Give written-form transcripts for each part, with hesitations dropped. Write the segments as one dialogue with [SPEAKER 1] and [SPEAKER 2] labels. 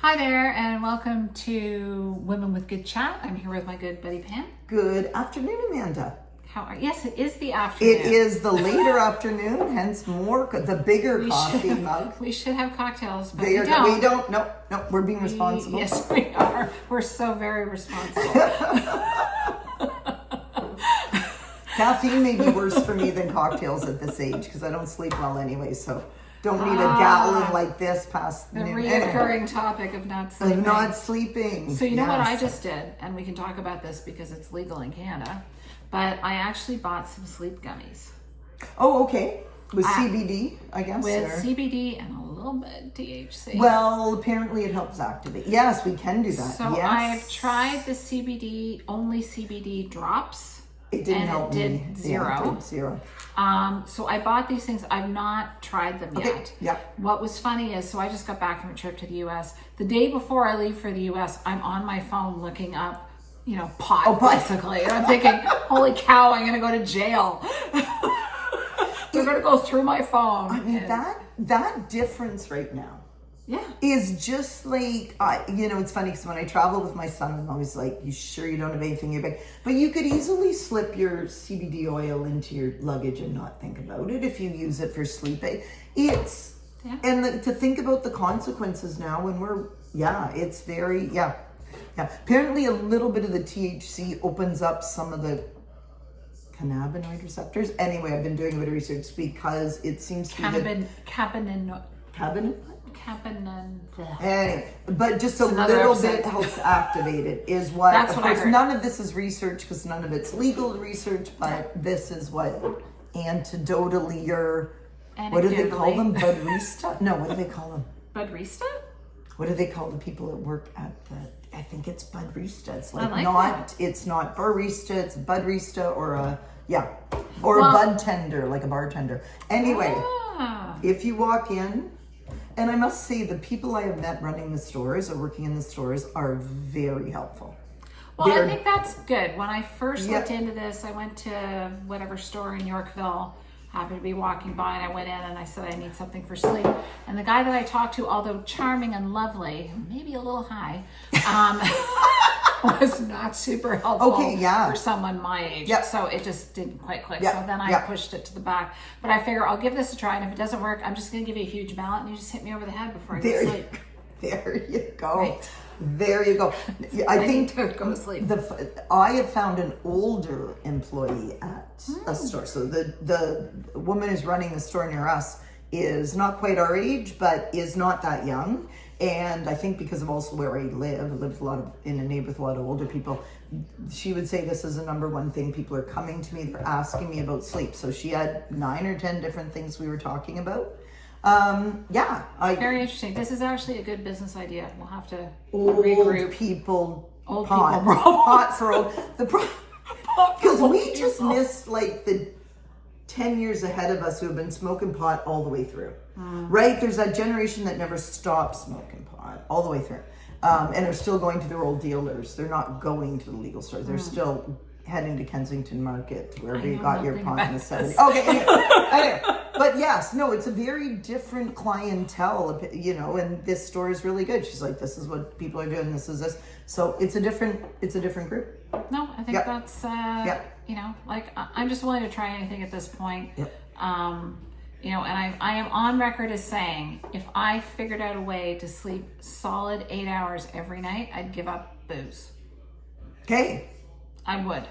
[SPEAKER 1] Hi there, and welcome to Women with Good Chat. I'm here with my good buddy Pam.
[SPEAKER 2] Good afternoon, Amanda.
[SPEAKER 1] How are you? Yes, it is the afternoon.
[SPEAKER 2] It is the later afternoon, hence the bigger coffee mug.
[SPEAKER 1] We should have cocktails, but
[SPEAKER 2] We
[SPEAKER 1] we don't.
[SPEAKER 2] don't. No, we're being responsible.
[SPEAKER 1] Yes, we are. We're so very responsible.
[SPEAKER 2] Caffeine may be worse for me than cocktails at this age because I don't sleep well anyway, so don't need a gallon like this past
[SPEAKER 1] The
[SPEAKER 2] noon.
[SPEAKER 1] reoccurring topic of not sleeping.
[SPEAKER 2] Of not sleeping.
[SPEAKER 1] So you know what I just did, and we can talk about this because it's legal in Canada, but I actually bought some sleep gummies.
[SPEAKER 2] Oh, okay. With CBD, I guess.
[SPEAKER 1] With
[SPEAKER 2] or...
[SPEAKER 1] CBD and a little bit THC.
[SPEAKER 2] Well, apparently it helps activate. Yes, we can do that.
[SPEAKER 1] So
[SPEAKER 2] yes.
[SPEAKER 1] I've tried the only CBD drops.
[SPEAKER 2] It didn't
[SPEAKER 1] and
[SPEAKER 2] help
[SPEAKER 1] it did
[SPEAKER 2] me.
[SPEAKER 1] zero.
[SPEAKER 2] Yeah, it did zero.
[SPEAKER 1] So I bought these things. I've not tried them yet.
[SPEAKER 2] Yeah.
[SPEAKER 1] What was funny is, so I just got back from a trip to the U.S. The day before I leave for the U.S., I'm on my phone looking up, pot, basically. And I'm thinking, holy cow, I'm going to go to jail. They're going to go through my phone.
[SPEAKER 2] I mean, that difference right now.
[SPEAKER 1] Yeah.
[SPEAKER 2] Is just like, it's funny because when I travel with my son, I'm always like, you sure you don't have anything in your bag? But you could easily slip your CBD oil into your luggage and not think about it if you use it for sleep aid. To think about the consequences now when it's very. Apparently a little bit of the THC opens up some of the cannabinoid receptors. Anyway, I've been doing a bit of research because it seems to be Anyway, but just a little bit helps activate it is what.
[SPEAKER 1] That's
[SPEAKER 2] of
[SPEAKER 1] what I
[SPEAKER 2] course,
[SPEAKER 1] heard.
[SPEAKER 2] none of this is research because none of it's legal research, but this is what anecdotally what do they call them? Budrista? No, what do they call them?
[SPEAKER 1] Budrista?
[SPEAKER 2] What do they call the people that work at I think it's Budrista. It's it's not barista, it's Budrista or a bud tender, like a bartender. Anyway, if you walk in. And I must say, the people I have met running the stores or working in the stores are very helpful.
[SPEAKER 1] Well, I think that's good. When I first looked into this, I went to whatever store in Yorkville, happened to be walking by, and I went in and I said, I need something for sleep. And the guy that I talked to, although charming and lovely, maybe a little high, was not super helpful for someone my age. Yep. So it just didn't quite click. Yep. So then I pushed it to the back. But I figure I'll give this a try, and if it doesn't work, I'm just going to give you a huge mallet, and you just hit me over the head before I go to sleep.
[SPEAKER 2] There you go.
[SPEAKER 1] Right.
[SPEAKER 2] There you go. I think
[SPEAKER 1] to go to sleep.
[SPEAKER 2] I have found an older employee at a store. So the woman who's running the store near us is not quite our age, but is not that young. And I think because of also where I live in a neighborhood with a lot of older people, she would say this is the number one thing. People are coming to me, they're asking me about sleep. So she had 9 or 10 different things we were talking about. Very interesting. This is actually a good business idea. We'll have to regroup. Pot for old. Because we just missed like the 10 years ahead of us who have been smoking pot all the way through. Right? There's that generation that never stopped smoking pot all the way through. And are still going to their old dealers. They're not going to the legal stores. They're still heading to Kensington Market, wherever you got your pot in the 70s. Okay, anyway. But yes, no, it's a very different clientele, and this store is really good. She's like, this is what people are doing, this is this. So it's a different group.
[SPEAKER 1] No, I think that's, I'm just willing to try anything at this point.
[SPEAKER 2] Yep.
[SPEAKER 1] And I am on record as saying, if I figured out a way to sleep solid 8 hours every night, I'd give up booze.
[SPEAKER 2] Okay.
[SPEAKER 1] I would.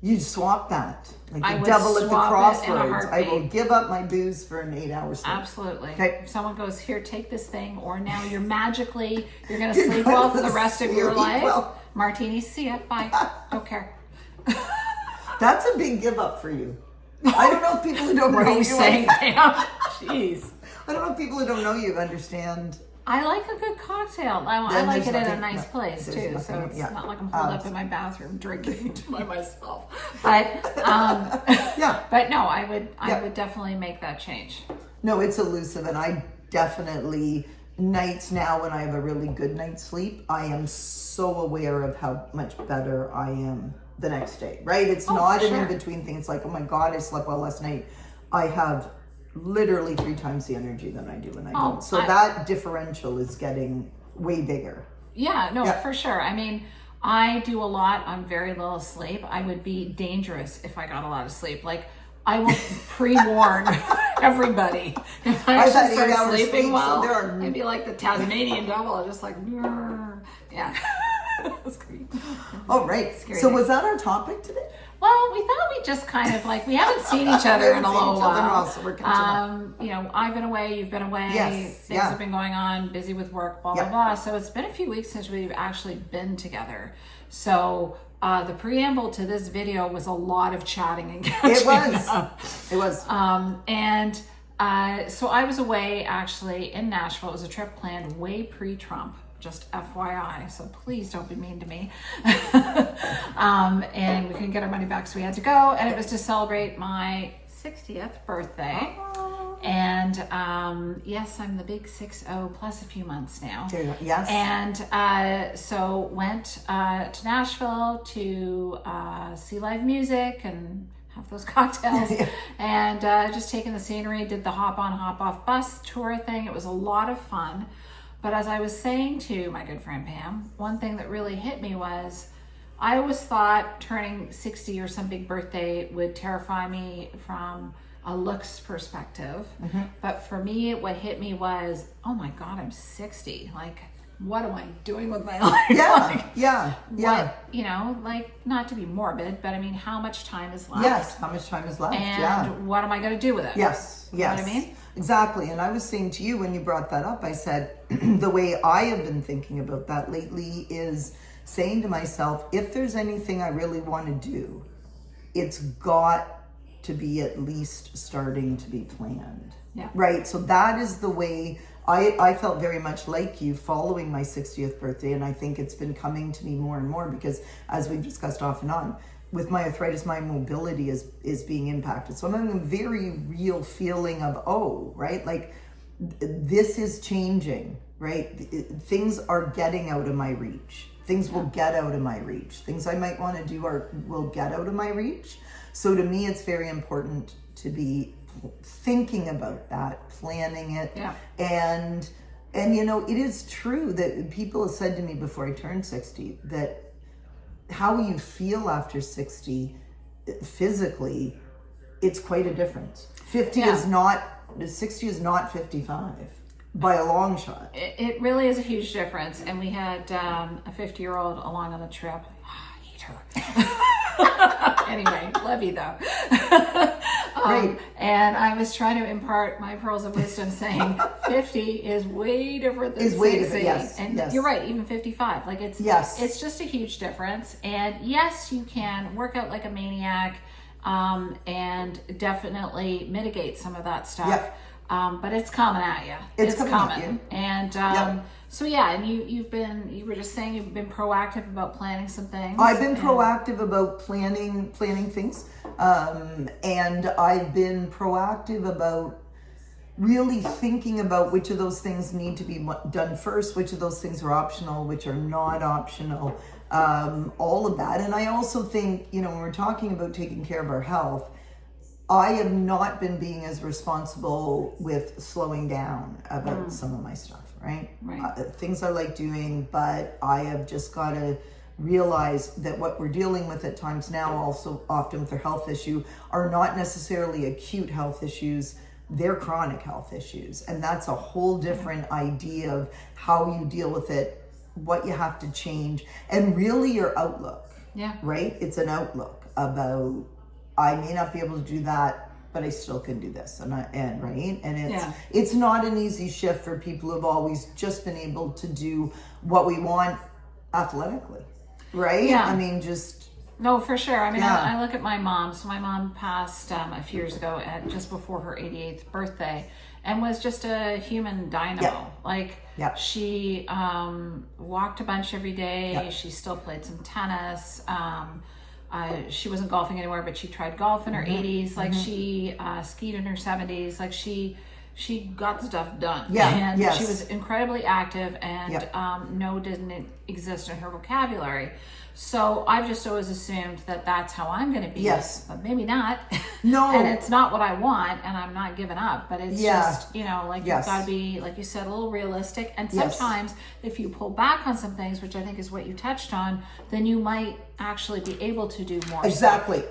[SPEAKER 2] You'd swap that. Like the
[SPEAKER 1] I
[SPEAKER 2] devil
[SPEAKER 1] would
[SPEAKER 2] at the
[SPEAKER 1] swap
[SPEAKER 2] crossroads.
[SPEAKER 1] it in a
[SPEAKER 2] I will give up my booze for an 8-hour sleep.
[SPEAKER 1] Absolutely.
[SPEAKER 2] Okay.
[SPEAKER 1] If someone goes, here, take this thing, or now you're going to sleep well for the rest of your life. Well. Martinis, see ya, bye. Don't care.
[SPEAKER 2] That's a big give up for you. I don't know if people who don't know you.
[SPEAKER 1] Jeez.
[SPEAKER 2] I don't know if people who don't know you understand.
[SPEAKER 1] I like a good cocktail. I like it in a nice place too, so it's not like I'm holed up in my bathroom drinking by myself. But but no, I would definitely make that change.
[SPEAKER 2] No, it's elusive, and I definitely nights now when I have a really good night's sleep, I am so aware of how much better I am the next day. Right? It's not an in-between thing. It's like, oh my God, I slept well last night. I have literally 3 times the energy than I do when I don't. So that differential is getting way bigger.
[SPEAKER 1] Yeah, no,
[SPEAKER 2] Yeah.
[SPEAKER 1] for sure. I mean, I do a lot on very little sleep. I would be dangerous if I got a lot of sleep. Like, I will pre-warn everybody. If I
[SPEAKER 2] I've had
[SPEAKER 1] actually
[SPEAKER 2] 8
[SPEAKER 1] start
[SPEAKER 2] hours
[SPEAKER 1] sleeping
[SPEAKER 2] sleep, so
[SPEAKER 1] well,
[SPEAKER 2] there are-
[SPEAKER 1] I'd be like the Tasmanian devil, just like, yeah. It's creepy.
[SPEAKER 2] Oh, right.
[SPEAKER 1] Scary
[SPEAKER 2] So
[SPEAKER 1] thing.
[SPEAKER 2] was that our topic today?
[SPEAKER 1] Well, we thought we'd just kind of like, we haven't seen each other in a
[SPEAKER 2] haven't seen
[SPEAKER 1] little
[SPEAKER 2] each other in a
[SPEAKER 1] while.
[SPEAKER 2] while, so we're catching up.
[SPEAKER 1] You know, I've been away, you've been away.
[SPEAKER 2] Yes,
[SPEAKER 1] Things
[SPEAKER 2] yeah.
[SPEAKER 1] have been going on, busy with work, blah, blah,
[SPEAKER 2] Yeah.
[SPEAKER 1] blah. So it's been a few weeks since we've actually been together. So the preamble to this video was a lot of chatting and catching
[SPEAKER 2] It was.
[SPEAKER 1] up.
[SPEAKER 2] It was.
[SPEAKER 1] So I was away actually in Nashville. It was a trip planned way pre-Trump, just FYI. So please don't be mean to me. And we couldn't get our money back, so we had to go. And it was to celebrate my 60th birthday. And yes, I'm the big 6-0 plus a few months now.
[SPEAKER 2] There you go. Yes.
[SPEAKER 1] And so went to Nashville to see live music and have those cocktails and just taking the scenery, did the hop on, hop off bus tour thing. It was a lot of fun. But as I was saying to my good friend Pam, one thing that really hit me was I always thought turning 60 or some big birthday would terrify me from a looks perspective. But for me, what hit me was, oh my God, I'm 60. Like, what am I doing with my life?
[SPEAKER 2] Yeah, yeah.
[SPEAKER 1] What, you know, like, not to be morbid, but I mean, how much time is left?
[SPEAKER 2] Yes, how much time is left?
[SPEAKER 1] And what am I going to do with it?
[SPEAKER 2] Yes,
[SPEAKER 1] You know
[SPEAKER 2] yes.
[SPEAKER 1] what I mean?
[SPEAKER 2] Exactly. And I was saying to you when you brought that up, I said, the way I have been thinking about that lately is saying to myself, if there's anything I really want to do, it's got to be at least starting to be planned.
[SPEAKER 1] Yeah.
[SPEAKER 2] Right. So that is the way I felt very much like you following my 60th birthday. And I think it's been coming to me more and more because as we've discussed off and on, with my arthritis, my mobility is being impacted. So I'm having a very real feeling of, right? Like this is changing, right? Things are getting out of my reach. Things will get out of my reach. Things I might want to do will get out of my reach. So to me, it's very important to be thinking about that, planning it.
[SPEAKER 1] Yeah.
[SPEAKER 2] And you know, it is true that people have said to me before I turned 60 that how you feel after 60 physically, it's quite a difference. 60 is not 55 by a long shot.
[SPEAKER 1] It really is a huge difference. And we had a 50-year-old along on the trip. Hate her. Anyway, love you though.
[SPEAKER 2] Right.
[SPEAKER 1] And I was trying to impart my pearls of wisdom saying 50 is way different than 60.
[SPEAKER 2] Way different, yes,
[SPEAKER 1] And
[SPEAKER 2] yes.
[SPEAKER 1] you're right, even 55. Like it's just a huge difference. And yes, you can work out like a maniac and definitely mitigate some of that stuff.
[SPEAKER 2] Yep.
[SPEAKER 1] But it's coming at you.
[SPEAKER 2] It's coming at you.
[SPEAKER 1] And so yeah, and you were just saying you've been proactive about planning some things.
[SPEAKER 2] I've been proactive about planning things. And I've been proactive about really thinking about which of those things need to be done first, which of those things are optional, which are not optional, all of that. And I also think, you know, when we're talking about taking care of our health, I have not been being as responsible with slowing down about some of my stuff, right? Things I like doing, but I have just got to realize that what we're dealing with at times now, also often with our health issue, are not necessarily acute health issues, they're chronic health issues. And that's a whole different idea of how you deal with it, what you have to change, and really your outlook.
[SPEAKER 1] Yeah.
[SPEAKER 2] Right? It's an outlook about, I may not be able to do that, but I still can do this. And it's not an easy shift for people who've always just been able to do what we want athletically. Right?
[SPEAKER 1] Yeah.
[SPEAKER 2] I mean, just...
[SPEAKER 1] No, for sure. I mean, I look at my mom. So my mom passed a few years ago just before her 88th birthday and was just a human dynamo.
[SPEAKER 2] Yeah.
[SPEAKER 1] Like she walked a bunch every day.
[SPEAKER 2] Yeah.
[SPEAKER 1] She still played some tennis. She wasn't golfing anymore, but she tried golf in her 80s. Like she skied in her 70s. Like she she got stuff done.
[SPEAKER 2] Yeah,
[SPEAKER 1] And
[SPEAKER 2] yes.
[SPEAKER 1] she was incredibly active, and
[SPEAKER 2] Yep.
[SPEAKER 1] no didn't exist in her vocabulary. So I've just always assumed that that's how I'm going to be.
[SPEAKER 2] Yes.
[SPEAKER 1] But maybe not.
[SPEAKER 2] No.
[SPEAKER 1] And it's not what I want, and I'm not giving up. But it's
[SPEAKER 2] Yeah.
[SPEAKER 1] just, like
[SPEAKER 2] Yes.
[SPEAKER 1] you've got to be, like you said, a little realistic. And
[SPEAKER 2] Yes.
[SPEAKER 1] sometimes if you pull back on some things, which I think is what you touched on, then you might actually be able to do more.
[SPEAKER 2] Exactly.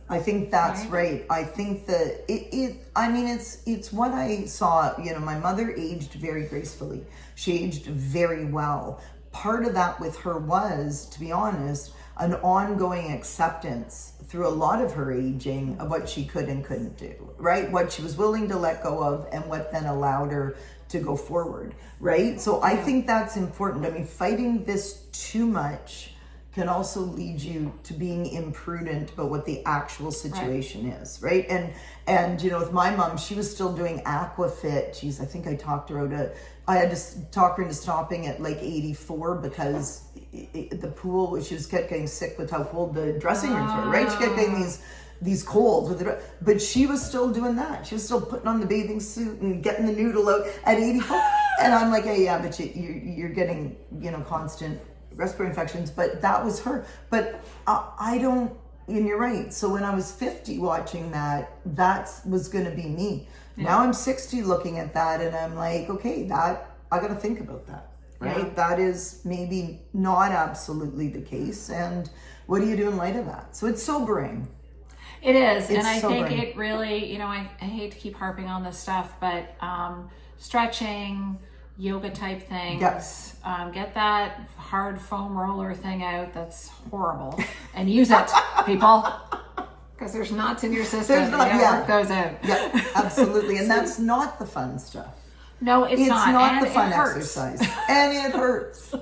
[SPEAKER 2] I think that's
[SPEAKER 1] Right.
[SPEAKER 2] right. I think that it's what I saw. My mother aged very gracefully. She aged very well. Part of that with her was, to be honest, an ongoing acceptance through a lot of her aging of what she could and couldn't do, right? What she was willing to let go of and what then allowed her to go forward, right? So I think that's important. I mean, fighting this too much can also lead you to being imprudent about what the actual situation is, right? And with my mom, she was still doing Aquafit. Geez, I think I talked her out I had to talk her into stopping at like 84 because the pool, she was kept getting sick with how cold the dressing rooms were, right? She kept getting these colds with it, but she was still doing that. She was still putting on the bathing suit and getting the noodle out at 84. And I'm like, hey, yeah, but you're getting, constant respiratory infections, but that was her. But I don't, and you're right. So when I was 50 watching that was going to be me. Yeah. Now I'm 60 looking at that and I'm like, okay, I got to think about that, right? Yeah. That is maybe not absolutely the case. And what do you do in light of that? So it's sobering.
[SPEAKER 1] It is. And I think it really, I hate to keep harping on this stuff, but stretching, yoga type things, get that hard foam roller thing out that's horrible and use it, people, because there's knots in your system. There's not, work those out.
[SPEAKER 2] Yeah, absolutely. And that's not the fun stuff.
[SPEAKER 1] No, it's not.
[SPEAKER 2] It's not the fun exercise. And it hurts.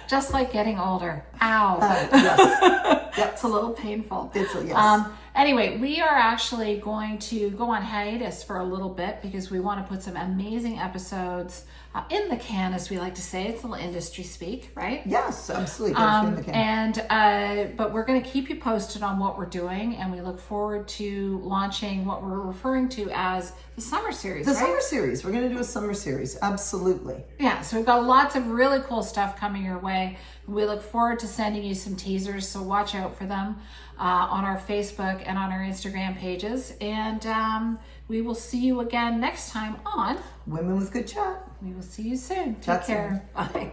[SPEAKER 1] Just like getting older. Ow.
[SPEAKER 2] Yes. Yep.
[SPEAKER 1] It's a little painful.
[SPEAKER 2] Yes.
[SPEAKER 1] Anyway, we are actually going to go on hiatus for a little bit because we want to put some amazing episodes in the can, as we like to say. It's a little industry speak, right?
[SPEAKER 2] Yes, absolutely. In the
[SPEAKER 1] can. But we're going to keep you posted on what we're doing, and we look forward to launching what we're referring to as the summer series.
[SPEAKER 2] Summer series. We're going to do a summer series. Absolutely.
[SPEAKER 1] Yeah. So we've got lots of really cool stuff coming your way. We look forward to sending you some teasers, so watch out for them on our Facebook and on our Instagram pages. And we will see you again next time on
[SPEAKER 2] Women with Good Chat.
[SPEAKER 1] We will see you soon.
[SPEAKER 2] Take
[SPEAKER 1] care. Bye.